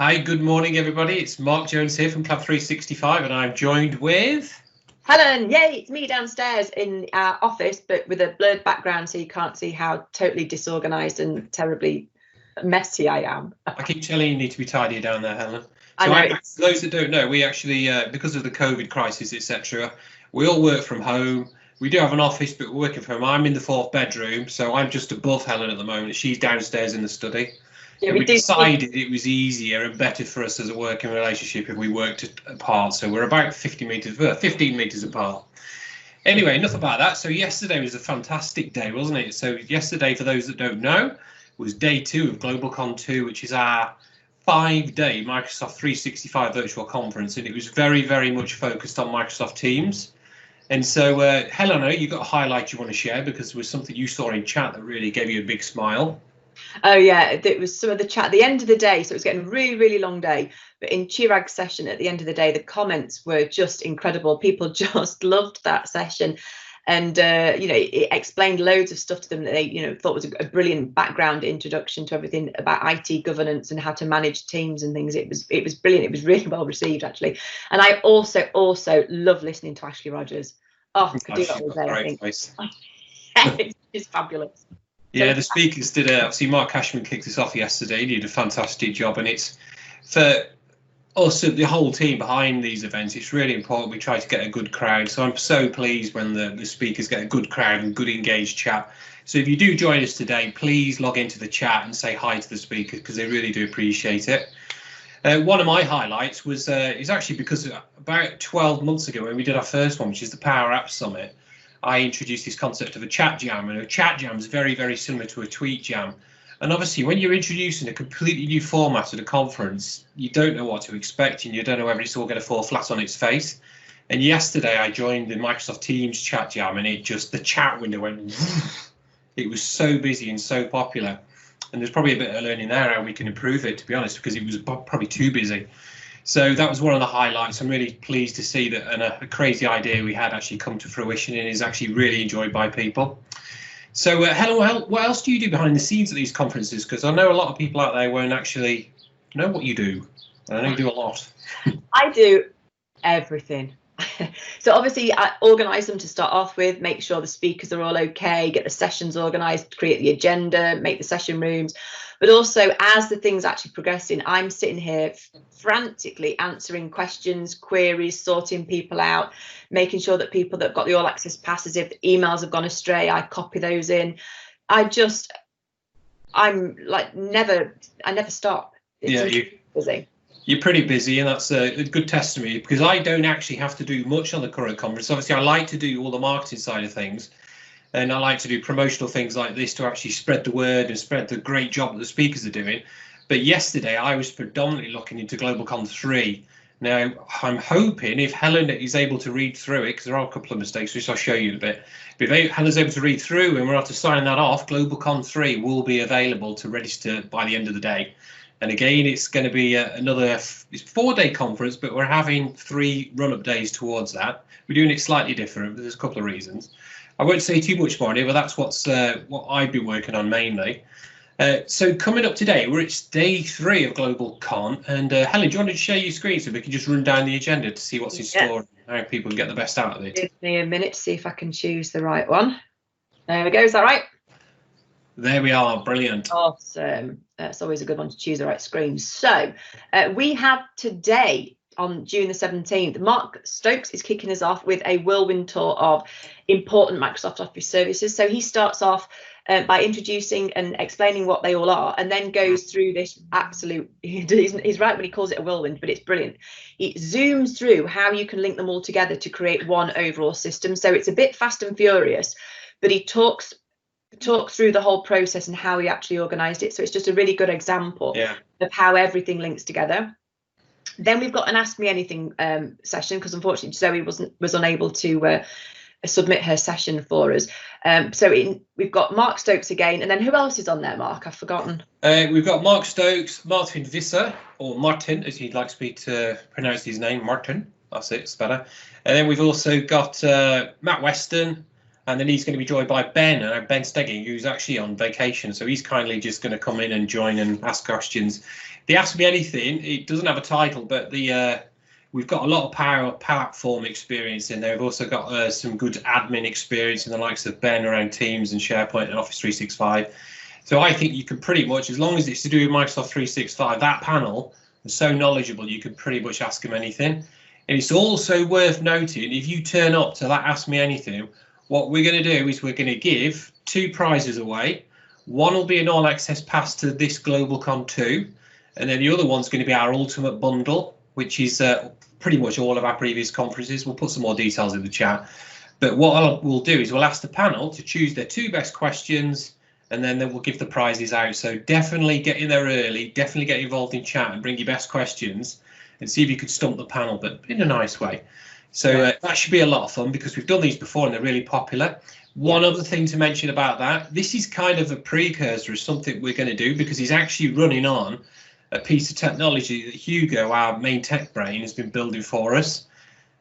Hi, good morning, everybody. It's Mark Jones here from Club 365, and I'm joined with Helen. Yay, it's me downstairs in our office, but with a blurred background, so you can't see how totally disorganised and terribly messy I am. I keep telling you need to be tidier down there, Helen. I So, know. for those that don't know, we actually, because of the COVID crisis, etc., we all work from home. We do have an office, but we're working from home. I'm in the 4th bedroom, so I'm just above Helen at the moment. She's downstairs in the study. Yeah, And we decided it was easier and better for us as a working relationship if we worked apart. So we're about 15 meters apart. Anyway, enough about that. So yesterday was a fantastic day, wasn't it? So yesterday, for those that don't know, was day 2 of GlobalCon2, which is our 5-day Microsoft 365 virtual conference, and it was very, very much focused on Microsoft Teams. And so, Helen, I know you've got a highlight you want to share because there was something you saw in chat that really gave you a big smile. Oh yeah, it was some of the chat at the end of the day, so it was getting a really, really long day. But in Chirag's session at the end of the day, the comments were just incredible. People just loved that session. And it explained loads of stuff to them that they thought was a brilliant background introduction to everything about IT governance and how to manage teams and things. It was brilliant. It was really well received, actually. And I also love listening to Ashley Rogers. Oh, I could do that all day, I think. It's fabulous. Yeah, the speakers did obviously Mark Cashman kicked us off yesterday. He did a fantastic job, and it's for us, the whole team behind these events, it's really important we try to get a good crowd. So I'm so pleased when the speakers get a good crowd and good engaged chat. So if you do join us today, please log into the chat and say hi to the speakers because they really do appreciate it. One of my highlights was is actually because about 12 months ago when we did our first one, which is the Power Apps Summit, I introduced this concept of a chat jam, and a chat jam is very, very similar to a tweet jam. And obviously, when you're introducing a completely new format at a conference, you don't know what to expect, and you don't know whether it's all going to fall flat on its face. And yesterday, I joined the Microsoft Teams chat jam, and the chat window went. It was so busy and so popular. And there's probably a bit of learning there how we can improve it, to be honest, because it was probably too busy. So that was one of the highlights. I'm really pleased to see that a crazy idea we had actually come to fruition and is actually really enjoyed by people. So Helen, what else do you do behind the scenes at these conferences? Because I know a lot of people out there won't actually know what you do. And I know you do a lot. I do everything. So obviously I organise them to start off with, make sure the speakers are all okay, get the sessions organised, create the agenda, make the session rooms. But also, as the thing's actually progressing, I'm sitting here frantically answering questions, queries, sorting people out, making sure that people that have got the all access passes, if emails have gone astray, I copy those in. I'm like I never stop. It's busy. You're pretty busy, and that's a good testimony because I don't actually have to do much on the current conference. Obviously, I like to do all the marketing side of things, and I like to do promotional things like this to actually spread the word and spread the great job that the speakers are doing. But yesterday, I was predominantly looking into GlobalCon3. Now, I'm hoping if Helen is able to read through it, because there are a couple of mistakes, which I'll show you in a bit. But if Helen's able to read through and we're able to sign that off, GlobalCon3 will be available to register by the end of the day. And again, it's going to be it's 4-day conference, but we're having 3 run-up days towards that. We're doing it slightly different, but there's a couple of reasons. I won't say too much more on it, but that's what I've been working on mainly. So coming up today, it's day 3 of GlobalCon. And Helen, do you want to share your screen so we can just run down the agenda to see what's in store and how people can get the best out of it? Give me a minute to see if I can choose the right one. There we go. Is that right? There we are. Brilliant. Awesome. It's always a good one to choose the right screen. So we have today on June the 17th, Mark Stokes is kicking us off with a whirlwind tour of important Microsoft Office services. So he starts off by introducing and explaining what they all are, and then goes through this absolute, he's right when he calls it a whirlwind, but it's brilliant. It zooms through how you can link them all together to create one overall system. So it's a bit fast and furious, but he talks through the whole process and how he actually organised it. So it's just a really good example of how everything links together. Then we've got an Ask Me Anything session, because unfortunately Zoe was unable to submit her session for us. We've got Mark Stokes again, and then who else is on there, Mark? I've forgotten. We've got Mark Stokes, Martin Visser, or Martin, as he'd like me to pronounce his name, Martin. That's it, it's better. And then we've also got Matt Weston, And then he's going to be joined by Ben Stegging, who's actually on vacation. So he's kindly just going to come in and join and ask questions. They Ask Me Anything, it doesn't have a title, but we've got a lot of power platform experience in there. We've also got some good admin experience in the likes of Ben around Teams and SharePoint and Office 365. So I think you can pretty much, as long as it's to do with Microsoft 365, that panel is so knowledgeable, you can pretty much ask them anything. And it's also worth noting, if you turn up to that Ask Me Anything, what we're going to do is we're going to give 2 prizes away. One will be an all access pass to this GlobalCon2, and then the other one's going to be our ultimate bundle, which is pretty much all of our previous conferences. We'll put some more details in the chat. But what we'll do is we'll ask the panel to choose their 2 best questions, and then we'll give the prizes out. So definitely get in there early, definitely get involved in chat and bring your best questions and see if you could stump the panel, but in a nice way. So that should be a lot of fun because we've done these before and they're really popular. One other thing to mention about that, this is kind of a precursor of something we're going to do because he's actually running on a piece of technology that Hugo, our main tech brain, has been building for us.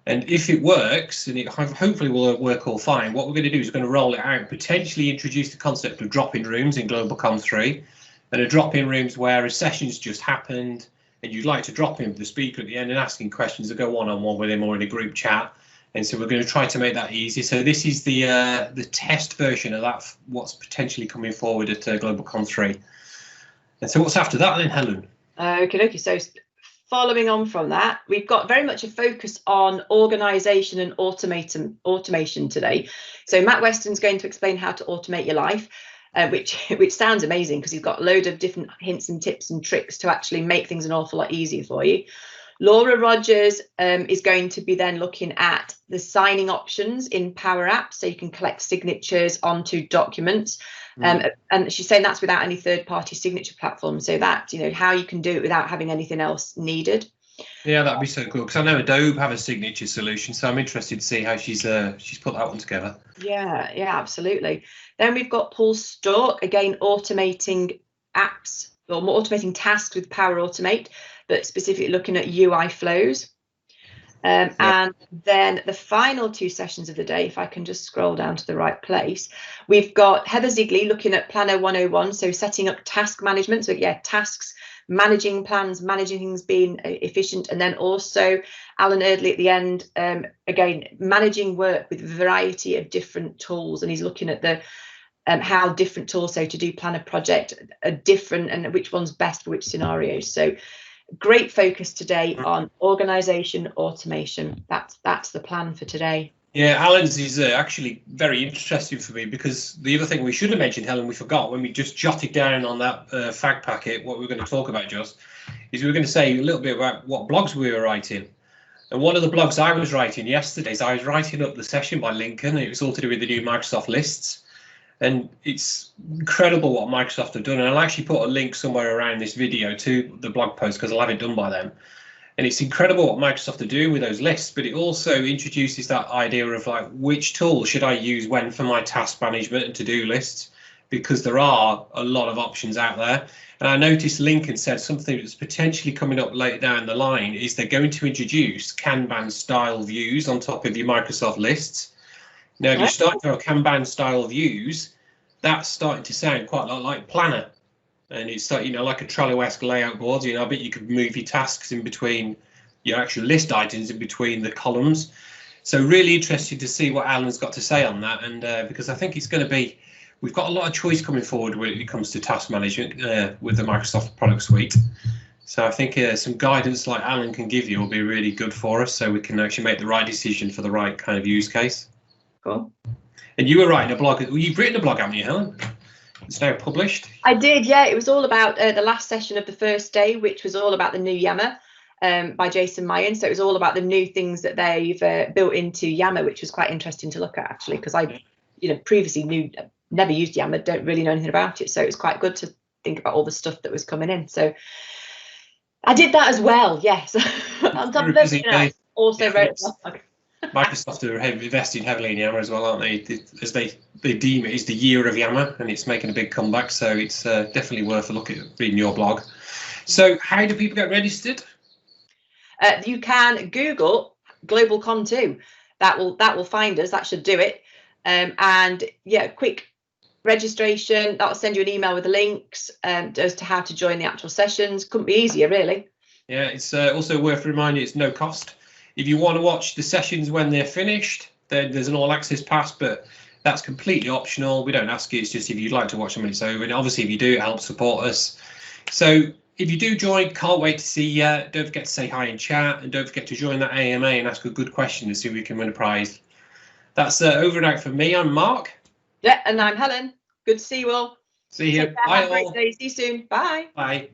And if it works, and it hopefully will work all fine, what we're going to do is we're going to roll it out, potentially introduce the concept of drop-in rooms in GlobalCon3, and a drop-in rooms where a session's just happened, and you'd like to drop in the speaker at the end and asking questions that go one-on-one with him or in a group chat. And so we're going to try to make that easy. So this is the test version of that, what's potentially coming forward at GlobalCon3. And so what's after that then, Helen? Okay, so following on from that, we've got very much a focus on organisation and automation today. So Matt Weston's going to explain how to automate your life. Which sounds amazing because he's got a load of different hints and tips and tricks to actually make things an awful lot easier for you. Laura Rogers is going to be then looking at the signing options in Power Apps, so you can collect signatures onto documents. And she's saying that's without any third-party signature platform, so that, you know, how you can do it without having anything else needed. Yeah, that'd be so cool because I know Adobe have a signature solution, so I'm interested to see how she's put that one together. Yeah, absolutely. Then we've got Paul Stork, again, automating apps or more automating tasks with Power Automate, but specifically looking at UI flows. And then the final 2 sessions of the day, if I can just scroll down to the right place, we've got Heather Zigley looking at Planner 101, so setting up task management. So yeah, tasks, managing plans, managing things, being efficient, and then also Alan Erdley at the end, again, managing work with a variety of different tools, and he's looking at the how different tools, so to do plan a project, are different and which one's best for which scenarios. So great focus today on organisation, automation. That's the plan for today. Yeah, Alan's is actually very interesting for me because the other thing we should have mentioned, Helen, we forgot when we just jotted down on that fag packet what we were going to talk about is we were going to say a little bit about what blogs we were writing. And one of the blogs I was writing yesterday is I was writing up the session by Lincoln, and it was all to do with the new Microsoft lists. And it's incredible what Microsoft have done. And I'll actually put a link somewhere around this video to the blog post because I'll have it done by them. And it's incredible what Microsoft are doing with those lists, but it also introduces that idea of like, which tool should I use when for my task management and to-do lists? Because there are a lot of options out there. And I noticed Lincoln said something that's potentially coming up later down the line is they're going to introduce Kanban style views on top of your Microsoft lists. Now, if you start to have Kanban style views, that's starting to sound quite a lot like Planner. And it's, you know, like a Trello-esque layout board. You know, I bet you could move your tasks in between your actual list items in between the columns. So really interested to see what Alan's got to say on that. And because I think it's going to be, we've got a lot of choice coming forward when it comes to task management with the Microsoft product suite. So I think some guidance like Alan can give you will be really good for us so we can actually make the right decision for the right kind of use case. Cool. And you were writing a blog. You've written a blog, haven't you, Helen? It's now published. I did, yeah. It was all about the last session of the first day, which was all about the new Yammer by Jason Mayan. So it was all about the new things that they've built into Yammer, which was quite interesting to look at, actually, because I, you know, previously never used Yammer, don't really know anything about it. So it was quite good to think about all the stuff that was coming in. So I did that as well, yes. On top of everything else, also wrote a blog. Microsoft are investing heavily in Yammer as well, aren't they? As they deem it is the year of Yammer, and it's making a big comeback. So it's definitely worth a look at reading your blog. So how do people get registered? You can Google GlobalCon2. That will find us. That should do it. And yeah, quick registration. That'll send you an email with the links as to how to join the actual sessions. Couldn't be easier, really. Yeah, it's also worth reminding it's no cost. If you want to watch the sessions when they're finished, then there's an all-access pass, but that's completely optional. We don't ask you. It's just if you'd like to watch them when it's over. And obviously, if you do, it helps support us. So if you do join, can't wait to see you. Don't forget to say hi in chat, and don't forget to join that AMA and ask a good question to see if we can win a prize. That's over and out for me. I'm Mark. Yeah, and I'm Helen. Good to see you all. See you. Bye. Have a great day. See you soon. Bye. Bye.